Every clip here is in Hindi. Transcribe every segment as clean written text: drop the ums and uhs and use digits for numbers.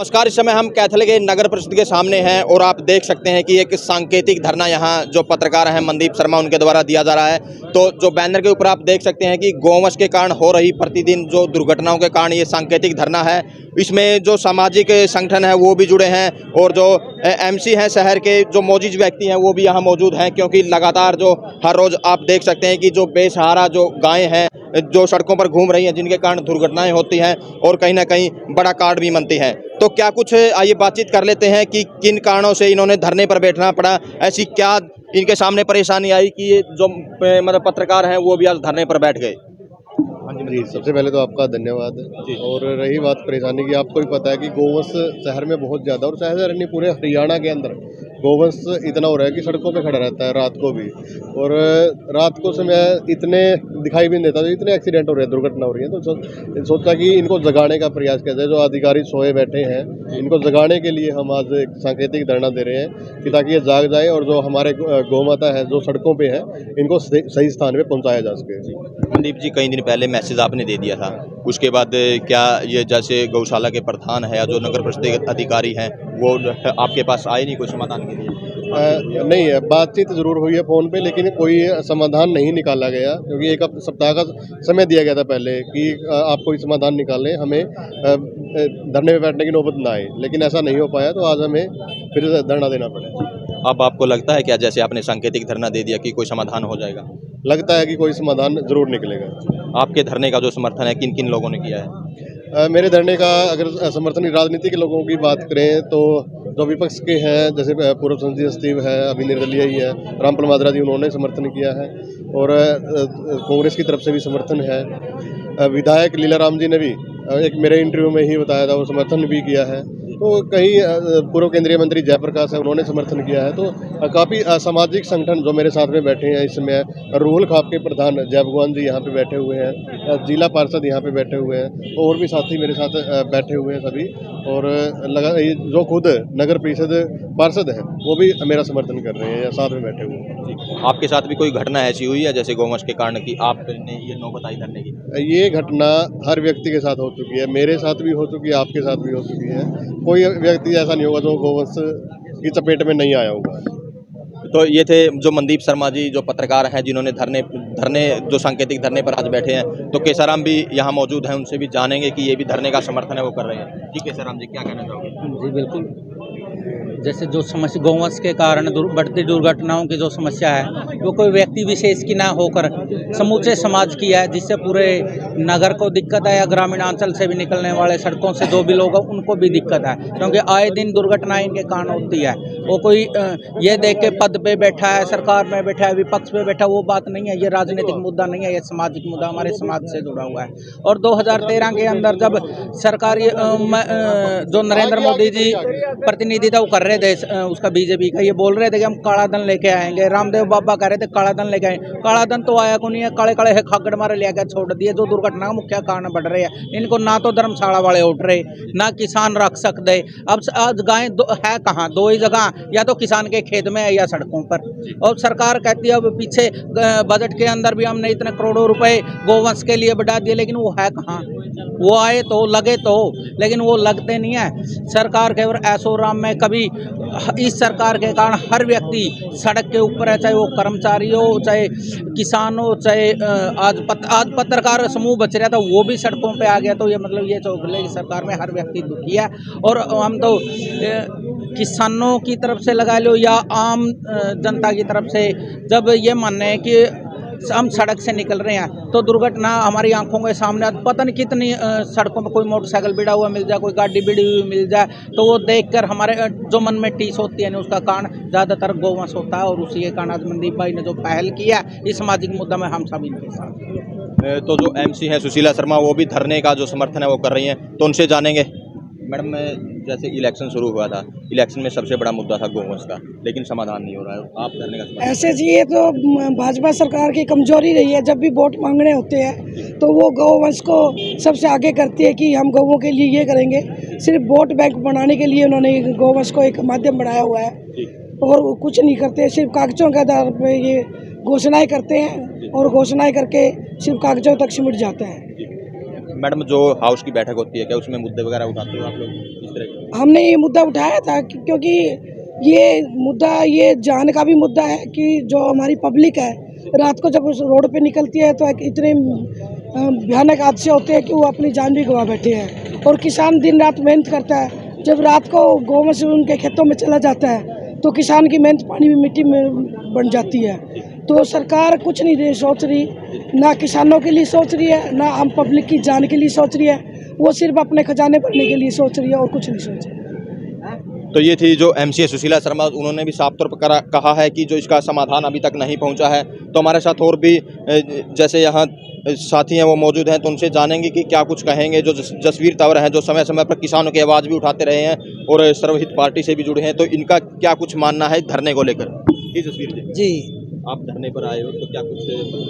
नमस्कार। इस समय हम कैथल के नगर परिषद के सामने हैं और आप देख सकते हैं कि एक सांकेतिक धरना यहाँ जो पत्रकार हैं मनदीप शर्मा उनके द्वारा दिया जा रहा है। तो जो बैनर के ऊपर आप देख सकते हैं कि गौवंश के कारण हो रही प्रतिदिन जो दुर्घटनाओं के कारण ये सांकेतिक धरना है। इसमें जो सामाजिक संगठन है वो भी जुड़े हैं और जो एमसी हैं शहर के जो मौजूद व्यक्ति हैं वो भी यहाँ मौजूद हैं, क्योंकि लगातार जो हर रोज़ आप देख सकते हैं कि जो बेसहारा जो गायें हैं जो सड़कों पर घूम रही हैं, जिनके कारण दुर्घटनाएं होती हैं और कहीं ना कहीं बड़ा कार्ड भी बनती हैं। तो क्या कुछ आइए बातचीत कर लेते हैं कि किन कारणों से इन्होंने धरने पर बैठना पड़ा, ऐसी क्या इनके सामने परेशानी आई कि ये जो मतलब पत्रकार हैं वो भी आज धरने पर बैठ गए। जी, सबसे पहले तो आपका धन्यवाद। और रही बात परेशानी की, आपको भी पता है कि गोवंश शहर में बहुत ज़्यादा, और शहर नहीं पूरे हरियाणा के अंदर गोवंश इतना हो रहा है कि सड़कों पे खड़ा रहता है रात को भी। और रात को समय इतने दिखाई भी नहीं देता, तो इतने एक्सीडेंट हो रहे हैं, दुर्घटना हो रही है। तो सोचा कि इनको जगाने का प्रयास किया जाए। जो अधिकारी सोए बैठे हैं इनको जगाने के लिए हम आज एक सांकेतिक धरना दे रहे हैं कि ताकि ये जाग जाए और जो हमारे गौमाता है जो सड़कों पे है इनको सही स्थान पे पहुंचाया जा सके। मनदीप जी, कई दिन पहले मैसेज आपने दे दिया था, उसके बाद क्या ये जैसे गौशाला के प्रधान है या जो नगर परिषद के अधिकारी हैं वो आपके पास आए नहीं कोई समाधान के लिए? नहीं है, बातचीत ज़रूर हुई है फ़ोन पे, लेकिन कोई समाधान नहीं निकाला गया, क्योंकि एक सप्ताह का समय दिया गया था पहले कि आप कोई समाधान निकालें, हमें धरने पे बैठने की नौबत ना आए, लेकिन ऐसा नहीं हो पाया। तो आज हमें फिर धरना देना पड़ा। अब आपको लगता है क्या जैसे आपने सांकेतिक धरना दे दिया कि कोई समाधान हो जाएगा? लगता है कि कोई समाधान ज़रूर निकलेगा। आपके धरने का जो समर्थन है किन किन लोगों ने किया है? मेरे धरने का अगर समर्थन राजनीति के लोगों की बात करें तो जो विपक्ष के हैं, जैसे पूर्व संसदीय सचिव है, अभी निर्दलीय ही है रामपाल माजरा जी, उन्होंने समर्थन किया है। और कांग्रेस की तरफ से भी समर्थन है। विधायक लीलाराम जी ने भी एक मेरे इंटरव्यू में ही बताया था, वो समर्थन भी किया है। तो कई पूर्व केंद्रीय मंत्री जयप्रकाश है, उन्होंने समर्थन किया है। तो काफ़ी सामाजिक संगठन जो मेरे साथ में बैठे हैं इस समय, रूहल खाप के प्रधान जय भगवान जी यहाँ पे बैठे हुए हैं, जिला पार्षद यहाँ पे बैठे हुए हैं, और भी साथी मेरे साथ बैठे हुए हैं सभी। और जो खुद नगर परिषद पार्षद हैं वो भी मेरा समर्थन कर रहे हैं, साथ में बैठे हुए हैं। आपके साथ भी कोई घटना ऐसी हुई है जैसे गौवंश के कारण की आपने ये नौबत आई धरने की? ये घटना हर व्यक्ति के साथ हो चुकी है, मेरे साथ भी हो चुकी है, आपके साथ भी हो चुकी है। कोई व्यक्ति ऐसा नहीं होगा जो गोवंश की चपेट में नहीं आया होगा। तो ये थे जो मनदीप शर्मा जी जो पत्रकार हैं जिन्होंने धरने धरने जो सांकेतिक धरने पर आज बैठे हैं। तो केसाराम भी यहाँ मौजूद हैं, उनसे भी जानेंगे कि ये भी धरने का समर्थन है वो कर रहे हैं। जी केसाराम जी, क्या कहना चाहोगे? जी बिल्कुल। जैसे जो समस्या गौवंश के कारण बढ़ती दुर्घटनाओं की जो समस्या है वो कोई व्यक्ति विशेष की ना होकर समूचे समाज की है, जिससे पूरे नगर को दिक्कत है या ग्रामीणांचल से भी निकलने वाले सड़कों से जो भी लोग हैं उनको भी दिक्कत है, क्योंकि आए दिन दुर्घटनाएं इनके कारण होती है। वो कोई ये देख के पद पे बैठा है, सरकार में बैठा है, विपक्ष पे बैठा, वो बात नहीं है। ये राजनीतिक मुद्दा नहीं है, ये सामाजिक मुद्दा हमारे समाज से जुड़ा हुआ है। और 2013 के अंदर जब सरकारी जो नरेंद्र मोदी जी प्रतिनिधित्व कर रहे थे उसका बीजेपी का, ये बोल रहे थे कि हम काला धन लेके आएंगे। रामदेव बाबा कह रहे थे काला धन लेके आए, काला धन तो आया को नहीं है, काले काले है खागड़ मारे लेकर छोड़ दिए। जो दुर्घटना का मुख्य कारण बढ़ रहे हैं, इनको ना तो धर्मशाला वाले उठ रहे, ना किसान रख सकते। अब आज गाय है कहाँ? दो ही जगह, या तो किसान के खेत में है या सड़कों पर। और सरकार कहती है अब पीछे बजट के अंदर भी हमने इतने करोड़ों रुपए गोवंश के लिए बढ़ा दिए, लेकिन वो है कहाँ? वो आए तो लगे तो, लेकिन वो लगते नहीं है। सरकार के ऐसो राम में कभी इस सरकार के कारण हर व्यक्ति सड़क के ऊपर है, चाहे वो कर्मचारी हो, चाहे किसान हो, चाहे आज पत्रकार समूह बच रहा था वो भी सड़कों पे आ गया। तो ये मतलब ये चौगले की सरकार में हर व्यक्ति दुखी है। और हम तो किसानों की तरफ से लगा लो या आम जनता की तरफ से जब ये मानने हैं कि हम सड़क से निकल रहे हैं तो दुर्घटना हमारी आंखों के सामने, पता नहीं कितनी सड़कों पर कोई मोटरसाइकिल बिड़ा हुआ मिल जाए, कोई गाड़ी बिड़ी हुई मिल जाए, तो वो देखकर हमारे जो मन में टीस होती है ना, उसका कारण ज़्यादातर गौवंश होता है। और उसी के कारण आज मनदीप भाई ने जो पहल किया इस सामाजिक मुद्दा में हम सभी के साथ। तो जो एमसी हैं सुशीला शर्मा वो भी धरने का जो समर्थन है वो कर रही हैं, तो उनसे जानेंगे। मैडम, जैसे इलेक्शन शुरू हुआ था, इलेक्शन में सबसे बड़ा मुद्दा था गौवंश का, लेकिन समाधान नहीं हो रहा है, आप धरने का समर्थन? ऐसे जी, ये तो भाजपा सरकार की कमजोरी रही है। जब भी वोट मांगने होते हैं तो वो गौवंश को सबसे आगे करती है कि हम गौवों के लिए ये करेंगे। सिर्फ वोट बैंक बनाने के लिए उन्होंने गौवंश को एक माध्यम बनाया हुआ है और कुछ नहीं करते। सिर्फ कागजों के आधार पर ये घोषणाएं करते हैं और घोषणाएं करके सिर्फ कागजों तक सिमट जाते हैं। मैडम, जो हाउस की बैठक होती है क्या उसमें मुद्दे वगैरह उठाते हो आप लोग इस तरह के? हमने ये मुद्दा उठाया था क्योंकि ये मुद्दा ये जान का भी मुद्दा है कि जो हमारी पब्लिक है रात को जब उस रोड पे निकलती है तो इतने भयानक हादसे होते हैं कि वो अपनी जान भी गंवा बैठे हैं। और किसान दिन रात मेहनत करता है, जब रात को गौवंश उनके खेतों में चला जाता है तो किसान की मेहनत पानी में मिट्टी में बन जाती है। तो सरकार कुछ नहीं सोच रही, ना किसानों के लिए सोच रही है, ना आम पब्लिक की जान के लिए सोच रही है, वो सिर्फ अपने खजाने भरने के लिए सोच रही है और कुछ नहीं सोच रही। तो ये थी जो एमसीए सुशीला शर्मा, उन्होंने भी साफ तौर पर कहा है कि जो इसका समाधान अभी तक नहीं पहुंचा है। तो हमारे साथ और भी जैसे यहाँ साथी हैं वो मौजूद हैं, तो उनसे जानेंगे कि क्या कुछ कहेंगे। जो जसवीर तंवर हैं जो समय समय पर किसानों की आवाज़ भी उठाते रहे हैं और सर्वहित पार्टी से भी जुड़े हैं, तो इनका क्या कुछ मानना है धरने को लेकर। जी जसवीर जी, आप धरने पर आए हो, तो क्या कुछ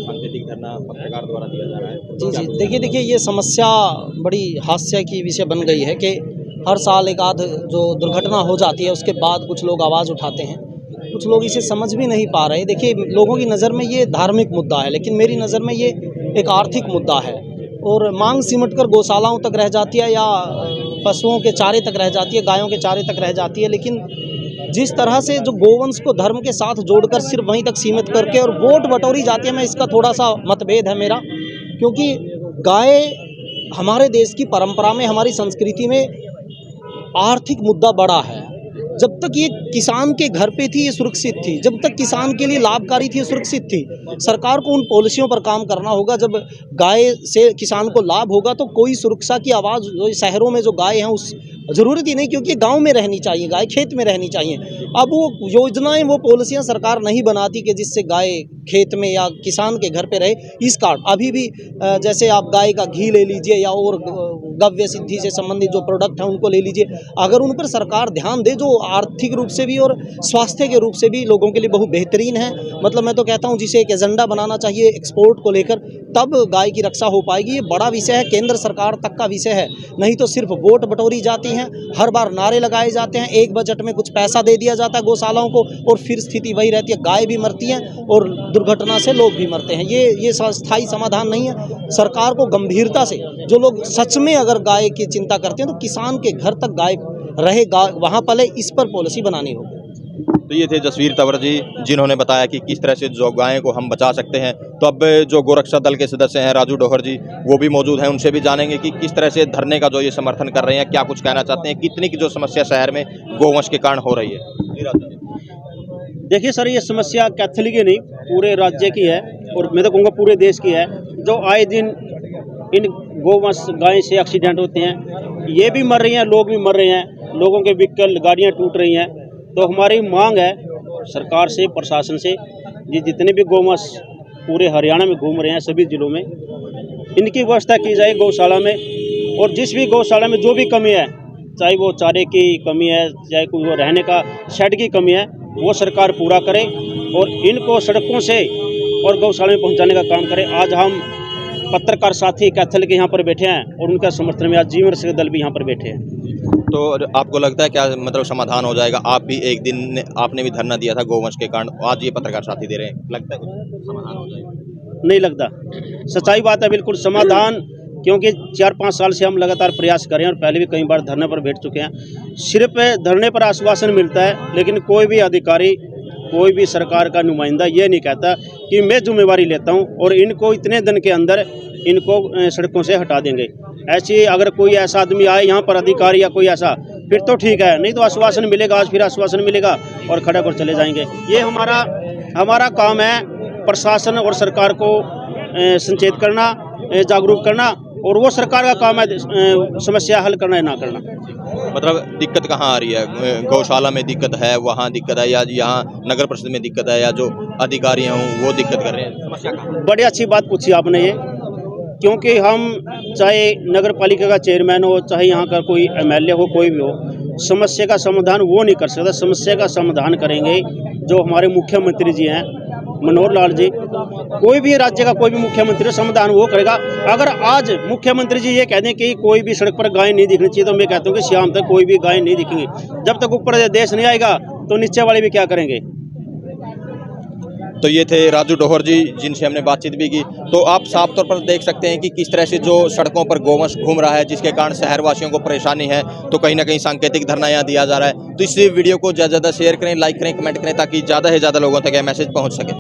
सांकेतिक धरना पत्रकार द्वारा दिया जा रहा है? जी देखिए ये समस्या बड़ी हास्य की विषय बन गई है कि हर साल एक आध जो दुर्घटना हो जाती है उसके बाद कुछ लोग आवाज़ उठाते हैं, कुछ लोग इसे समझ भी नहीं पा रहे। देखिए लोगों की नज़र में ये धार्मिक मुद्दा है, लेकिन मेरी नज़र में ये एक आर्थिक मुद्दा है। और मांग सिमट कर गौशालाओं तक रह जाती है या पशुओं के चारे तक रह जाती है, गायों के चारे तक रह जाती है। लेकिन जिस तरह से जो गोवंश को धर्म के साथ जोड़कर सिर्फ वहीं तक सीमित करके और वोट बटोरी जाती है, मैं इसका थोड़ा सा मतभेद है मेरा। क्योंकि गाय हमारे देश की परंपरा में, हमारी संस्कृति में आर्थिक मुद्दा बड़ा है। जब तक ये किसान के घर पे थी ये सुरक्षित थी, जब तक किसान के लिए लाभकारी थी ये सुरक्षित थी। सरकार को उन पॉलिसियों पर काम करना होगा। जब गाय से किसान को लाभ होगा तो कोई सुरक्षा की आवाज़, शहरों में जो गाय हैं उस ज़रूरत ही नहीं, क्योंकि गांव में रहनी चाहिए गाय, खेत में रहनी चाहिए। अब वो योजनाएं, वो पॉलिसियां सरकार नहीं बनाती कि जिससे गाय खेत में या किसान के घर पे रहे। इस कारण अभी भी जैसे आप गाय का घी ले लीजिए या और गव्य सिद्धि से संबंधित जो प्रोडक्ट हैं उनको ले लीजिए, अगर उन पर सरकार ध्यान दे, जो आर्थिक रूप से भी और स्वास्थ्य के रूप से भी लोगों के लिए बहुत बेहतरीन है। मतलब मैं तो कहता हूं जिसे एक एजेंडा बनाना चाहिए एक्सपोर्ट को लेकर, तब गाय की रक्षा हो पाएगी। ये बड़ा विषय है, केंद्र सरकार तक का विषय है, नहीं तो सिर्फ वोट बटोरी जाती हैं, हर बार नारे लगाए जाते हैं, एक बजट में कुछ पैसा दे दिया जाता है गौशालाओं को और फिर स्थिति वही रहती है, गाय भी मरती हैं और दुर्घटना से लोग भी मरते हैं। ये स्थायी समाधान नहीं है। सरकार को गंभीरता से, जो लोग सच में अगर गाय की चिंता करते हैं तो किसान के घर तक गाय रहे, वहाँ पले, इस पर पॉलिसी बनानी होगी। तो ये थे जसवीर तंवर जी, जिन्होंने बताया कि किस तरह से जो गायों को हम बचा सकते हैं। तो अब जो गोरक्षा दल के सदस्य हैं राजू डोहर जी, वो भी मौजूद हैं, उनसे भी जानेंगे कि किस तरह से धरने का जो ये समर्थन कर रहे हैं, क्या कुछ कहना चाहते हैं, कितनी की जो समस्या शहर में गौवंश के कारण हो रही है। देखिए सर, ये समस्या कैथोलिक ही नहीं पूरे राज्य की है और मैं तो कहूँगा पूरे देश की है। जो आए दिन इन गौवंश गाय से एक्सीडेंट होते हैं, ये भी मर रही हैं, लोग भी मर रहे हैं, लोगों के व्हीकल गाड़ियाँ टूट रही हैं। तो हमारी मांग है सरकार से, प्रशासन से, ये जितने भी गौवंश पूरे हरियाणा में घूम रहे हैं सभी जिलों में, इनकी व्यवस्था की जाए गौशाला में। और जिस भी गौशाला में जो भी कमी है, चाहे वो चारे की कमी है, चाहे कोई वो रहने का शेड की कमी है, वो सरकार पूरा करे और इनको सड़कों से और गौशाला में पहुंचाने का काम करे। आज हम पत्रकार साथी कैथल के यहाँ पर बैठे हैं और उनका समर्थन में आज जीवन रक्षक दल भी यहाँ पर बैठे हैं। तो आपको लगता है क्या मतलब समाधान हो जाएगा? आप भी एक दिन आपने भी धरना दिया था गौवंश के कारण, आज ये पत्रकार साथी दे रहे हैं, लगता है कुछ समाधान हो जाएगा? नहीं लगता, सच्चाई बात है बिल्कुल समाधान, क्योंकि 4-5 साल से हम लगातार प्रयास कर रहे हैं और पहले भी कई बार धरने पर बैठ चुके हैं। सिर्फ धरने पर आश्वासन मिलता है, लेकिन कोई भी अधिकारी, कोई भी सरकार का नुमाइंदा ये नहीं कहता कि मैं जिम्मेवारी लेता हूं और इनको इतने दिन के अंदर इनको सड़कों से हटा देंगे। ऐसी अगर कोई ऐसा आदमी आए यहाँ पर, अधिकारी या कोई ऐसा, फिर तो ठीक है, नहीं तो आश्वासन मिलेगा, आज फिर आश्वासन मिलेगा और खड़ा कर चले जाएंगे। ये हमारा काम है, प्रशासन और सरकार को संचेत करना, जागरूक करना, और वो सरकार का काम है समस्या हल करना या ना करना। मतलब दिक्कत कहाँ आ रही है? गौशाला में दिक्कत है, वहाँ दिक्कत है, या यहाँ नगर परिषद में दिक्कत है, या जो अधिकारी हैं वो दिक्कत कर रहे हैं? समस्या कहाँ? बड़ी अच्छी बात पूछी आपने ये, क्योंकि हम चाहे नगर पालिका का चेयरमैन हो, चाहे यहाँ का कोई MLA हो, कोई भी हो, समस्या का समाधान वो नहीं कर सकता। समस्या का समाधान करेंगे जो हमारे मुख्यमंत्री जी हैं, मनोहर लाल जी, कोई भी राज्य का कोई भी मुख्यमंत्री, समाधान वो करेगा। अगर आज मुख्यमंत्री जी ये कह दें कि कोई भी सड़क पर गाय नहीं दिखनी चाहिए, तो मैं कहता हूँ कि शाम तक कोई भी गाय नहीं दिखेंगी। जब तक ऊपर देश नहीं आएगा तो नीचे वाले भी क्या करेंगे? तो ये थे राजू डोहर जी, जिनसे हमने बातचीत भी की। तो आप साफ तौर पर देख सकते हैं कि किस तरह से जो सड़कों पर गोवंश घूम रहा है, जिसके कारण शहरवासियों को परेशानी है। तो कहीं ना कहीं सांकेतिक धरना यहाँ दिया जा रहा है। तो इस वीडियो को ज़्यादा से ज़्यादा शेयर करें, लाइक करें, कमेंट करें, ताकि ज़्यादा से ज़्यादा लोगों तक यह मैसेज पहुँच सके।